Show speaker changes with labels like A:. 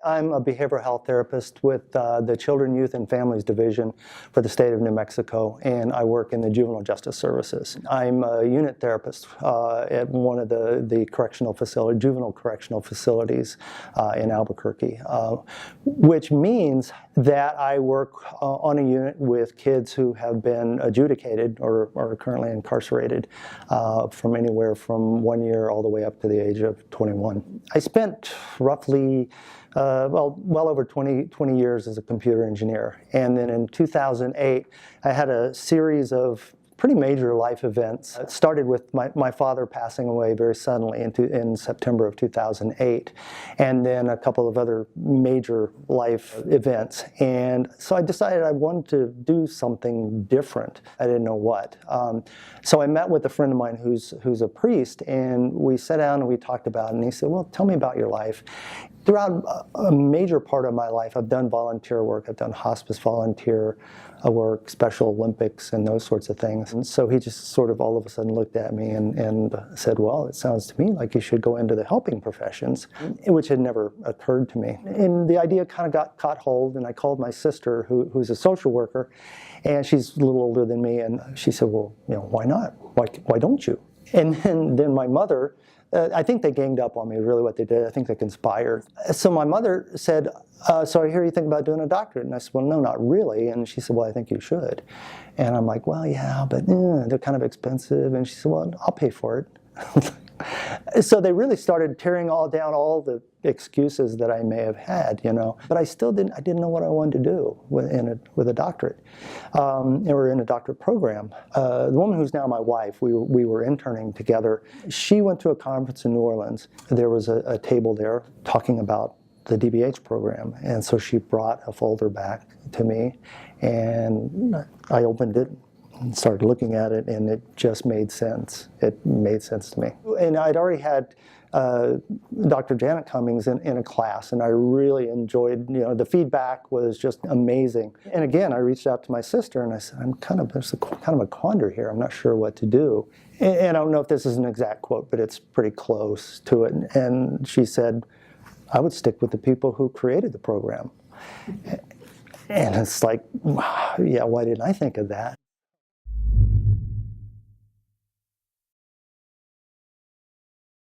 A: I'm a behavioral health therapist with the Children, Youth, and Families Division for the state of New Mexico, and I work in the Juvenile Justice Services. I'm a unit therapist at one of the juvenile correctional facilities in Albuquerque, which means that I work on a unit with kids who have been adjudicated or are currently incarcerated from anywhere from 1 year all the way up to the age of 21. I spent roughly well over 20 years as a computer engineer. And then in 2008, I had a series of pretty major life events. It started with my father passing away very suddenly in September of 2008, and then a couple of other major life events. And so I decided I wanted to do something different. I didn't know what. So I met with a friend of mine who's a priest, and we sat down and we talked about it, and he said, well, tell me about your life. Throughout a major part of my life, I've done volunteer work. I've done hospice volunteer work, Special Olympics, and those sorts of things. And so he just sort of all of a sudden looked at me and said, well, it sounds to me like you should go into the helping professions, which had never occurred to me. And the idea kind of caught hold, and I called my sister, who's a social worker, and she's a little older than me, and she said, well, why not? Why don't you? And then my mother, I think they ganged up on me, really what they did. I think they conspired. So my mother said, so I hear you think about doing a doctorate. And I said, well, no, not really. And she said, well, I think you should. And I'm like, well, yeah, but they're kind of expensive. And she said, well, I'll pay for it. So they really started tearing down all the excuses that I may have had, But I didn't know what I wanted to do with a doctorate, or in a doctorate program. The woman who's now my wife, we were interning together. She went to a conference in New Orleans. There was a table there talking about the DBH program, and so she brought a folder back to me, and I opened it and started looking at it, and it just made sense. It made sense to me. And I'd already had Dr. Janet Cummings in a class, and I really enjoyed, the feedback was just amazing. And again, I reached out to my sister, and I said, there's kind of a quandary here. I'm not sure what to do. And I don't know if this is an exact quote, but it's pretty close to it. And she said, I would stick with the people who created the program. And it's like, yeah, why didn't I think of that?